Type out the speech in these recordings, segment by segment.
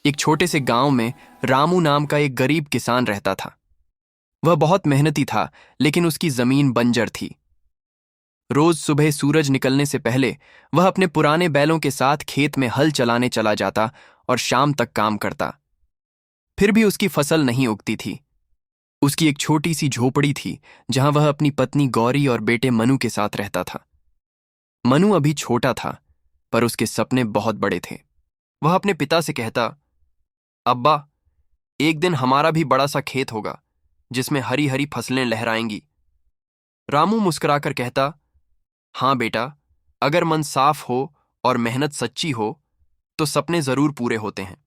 एक छोटे से गांव में रामू नाम का एक गरीब किसान रहता था। वह बहुत मेहनती था, लेकिन उसकी जमीन बंजर थी। रोज सुबह सूरज निकलने से पहले वह अपने पुराने बैलों के साथ खेत में हल चलाने चला जाता और शाम तक काम करता। फिर भी उसकी फसल नहीं उगती थी। उसकी एक छोटी सी झोपड़ी थी, जहां वह अपनी पत्नी गौरी और बेटे मनु के साथ रहता था। मनु अभी छोटा था, पर उसके सपने बहुत बड़े थे। वह अपने पिता से कहता, अब्बा, एक दिन हमारा भी बड़ा सा खेत होगा, जिसमें हरी हरी फसलें लहराएंगी। रामू मुस्कुराकर कहता, हाँ बेटा, अगर मन साफ हो और मेहनत सच्ची हो तो सपने जरूर पूरे होते हैं।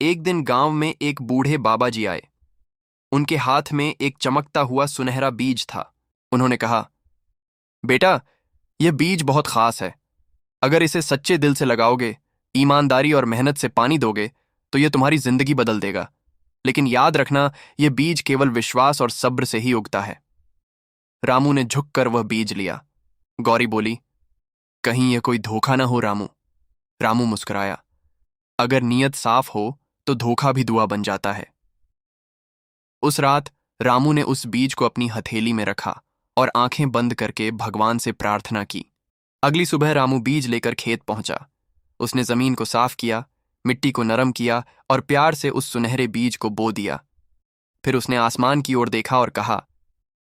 एक दिन गांव में एक बूढ़े बाबा जी आए। उनके हाथ में एक चमकता हुआ सुनहरा बीज था। उन्होंने कहा, बेटा, यह बीज बहुत खास है। अगर इसे सच्चे दिल से लगाओगे, ईमानदारी और मेहनत से पानी दोगे, तो यह तुम्हारी जिंदगी बदल देगा। लेकिन याद रखना, यह बीज केवल विश्वास और सब्र से ही उगता है। रामू ने झुककर वह बीज लिया। गौरी बोली, कहीं यह कोई धोखा ना हो रामू। रामू मुस्कुराया, अगर नीयत साफ हो तो धोखा भी दुआ बन जाता है। उस रात रामू ने उस बीज को अपनी हथेली में रखा और आंखें बंद करके भगवान से प्रार्थना की। अगली सुबह रामू बीज लेकर खेत पहुंचा। उसने जमीन को साफ किया, मिट्टी को नरम किया और प्यार से उस सुनहरे बीज को बो दिया। फिर उसने आसमान की ओर देखा और कहा,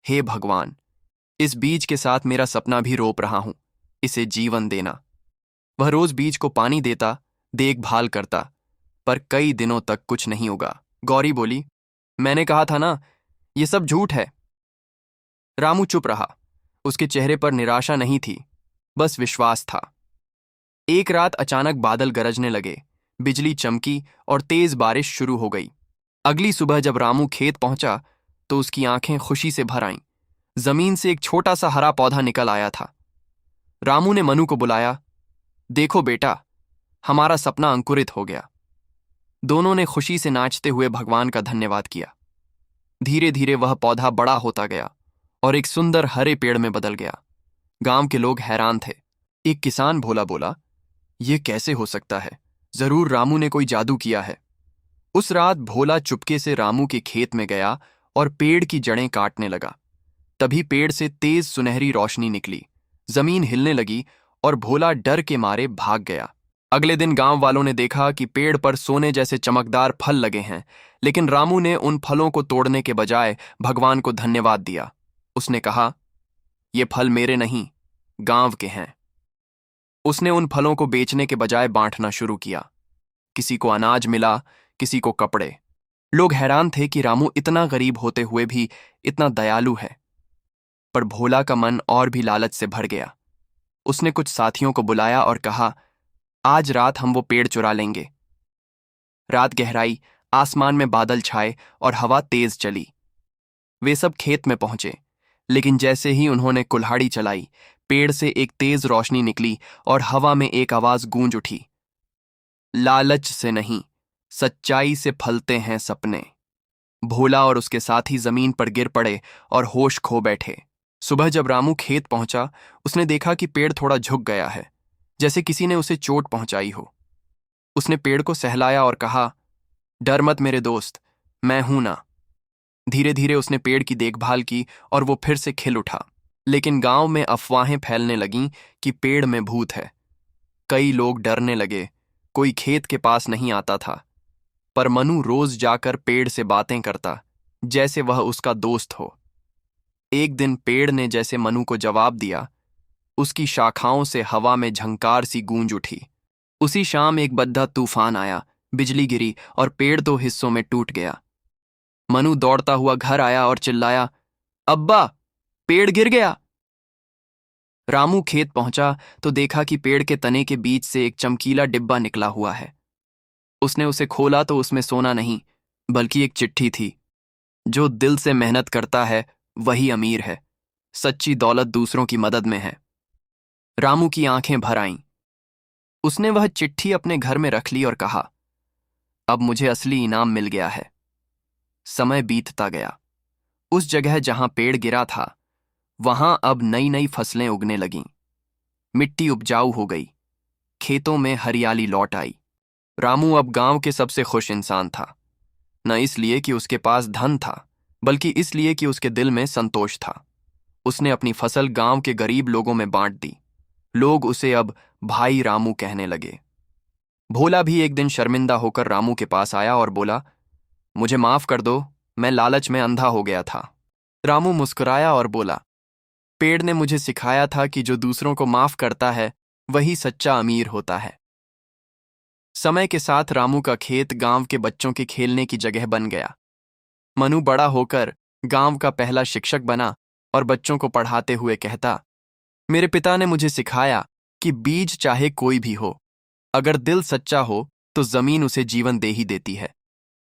हे भगवान, इस बीज के साथ मेरा सपना भी रोप रहा हूं, इसे जीवन देना। वह रोज बीज को पानी देता, देखभाल करता, पर कई दिनों तक कुछ नहीं उगा। गौरी बोली, मैंने कहा था ना, ये सब झूठ है। रामू चुप रहा। उसके चेहरे पर निराशा नहीं थी, बस विश्वास था। एक रात अचानक बादल गरजने लगे, बिजली चमकी और तेज बारिश शुरू हो गई। अगली सुबह जब रामू खेत पहुंचा तो उसकी आंखें खुशी से भर आईं। जमीन से एक छोटा सा हरा पौधा निकल आया था। रामू ने मनु को बुलाया, देखो बेटा, हमारा सपना अंकुरित हो गया। दोनों ने खुशी से नाचते हुए भगवान का धन्यवाद किया। धीरे धीरे वह पौधा बड़ा होता गया और एक सुंदर हरे पेड़ में बदल गया। गांव के लोग हैरान थे। एक किसान भोला बोला, यह कैसे हो सकता है? जरूर रामू ने कोई जादू किया है। उस रात भोला चुपके से रामू के खेत में गया और पेड़ की जड़ें काटने लगा। तभी पेड़ से तेज सुनहरी रोशनी निकली, जमीन हिलने लगी और भोला डर के मारे भाग गया। अगले दिन गांव वालों ने देखा कि पेड़ पर सोने जैसे चमकदार फल लगे हैं, लेकिन रामू ने उन फलों को तोड़ने के बजाय भगवान को धन्यवाद दिया। उसने कहा, ये फल मेरे नहीं, गांव के हैं। उसने उन फलों को बेचने के बजाय बांटना शुरू किया। किसी को अनाज मिला, किसी को कपड़े। लोग हैरान थे कि रामू इतना गरीब होते हुए भी इतना दयालु है। पर भोला का मन और भी लालच से भर गया। उसने कुछ साथियों को बुलाया और कहा, आज रात हम वो पेड़ चुरा लेंगे। रात गहराई, आसमान में बादल छाए और हवा तेज चली। वे सब खेत में पहुंचे, लेकिन जैसे ही उन्होंने कुल्हाड़ी चलाई, पेड़ से एक तेज रोशनी निकली और हवा में एक आवाज गूंज उठी, लालच से नहीं, सच्चाई से फलते हैं सपने। भोला और उसके साथी जमीन पर गिर पड़े और होश खो बैठे। सुबह जब रामू खेत पहुंचा, उसने देखा कि पेड़ थोड़ा झुक गया है, जैसे किसी ने उसे चोट पहुंचाई हो। उसने पेड़ को सहलाया और कहा, डर मत मेरे दोस्त, मैं हूं ना। धीरे धीरे उसने पेड़ की देखभाल की और वो फिर से खिल उठा। लेकिन गांव में अफवाहें फैलने लगीं कि पेड़ में भूत है। कई लोग डरने लगे, कोई खेत के पास नहीं आता था। पर मनु रोज जाकर पेड़ से बातें करता, जैसे वह उसका दोस्त हो। एक दिन पेड़ ने जैसे मनु को जवाब दिया, उसकी शाखाओं से हवा में झंकार सी गूंज उठी। उसी शाम एक बद्दा तूफान आया, बिजली गिरी और पेड़ 2 हिस्सों में टूट गया। मनु दौड़ता हुआ घर आया और चिल्लाया, अब्बा, पेड़ गिर गया। रामू खेत पहुंचा तो देखा कि पेड़ के तने के बीच से एक चमकीला डिब्बा निकला हुआ है। उसने उसे खोला तो उसमें सोना नहीं, बल्कि एक चिट्ठी थी। जो दिल से मेहनत करता है वही अमीर है, सच्ची दौलत दूसरों की मदद में है। रामू की आंखें भर आईं। उसने वह चिट्ठी अपने घर में रख ली और कहा, अब मुझे असली इनाम मिल गया है। समय बीतता गया। उस जगह जहां पेड़ गिरा था, वहां अब नई नई फसलें उगने लगीं। मिट्टी उपजाऊ हो गई, खेतों में हरियाली लौट आई। रामू अब गांव के सबसे खुश इंसान था, न इसलिए कि उसके पास धन था, बल्कि इसलिए कि उसके दिल में संतोष था। उसने अपनी फसल गांव के गरीब लोगों में बांट दी। लोग उसे अब भाई रामू कहने लगे। भोला भी एक दिन शर्मिंदा होकर रामू के पास आया और बोला, मुझे माफ कर दो, मैं लालच में अंधा हो गया था। रामू मुस्कुराया और बोला, पेड़ ने मुझे सिखाया था कि जो दूसरों को माफ करता है वही सच्चा अमीर होता है। समय के साथ रामू का खेत गांव के बच्चों के खेलने की जगह बन गया। मनु बड़ा होकर गांव का पहला शिक्षक बना और बच्चों को पढ़ाते हुए कहता, मेरे पिता ने मुझे सिखाया कि बीज चाहे कोई भी हो, अगर दिल सच्चा हो तो जमीन उसे जीवन दे ही देती है।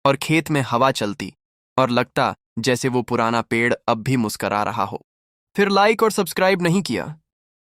और खेत में हवा चलती और लगता जैसे वो पुराना पेड़ अब भी मुस्करा रहा हो। फिर लाइक और सब्सक्राइब नहीं किया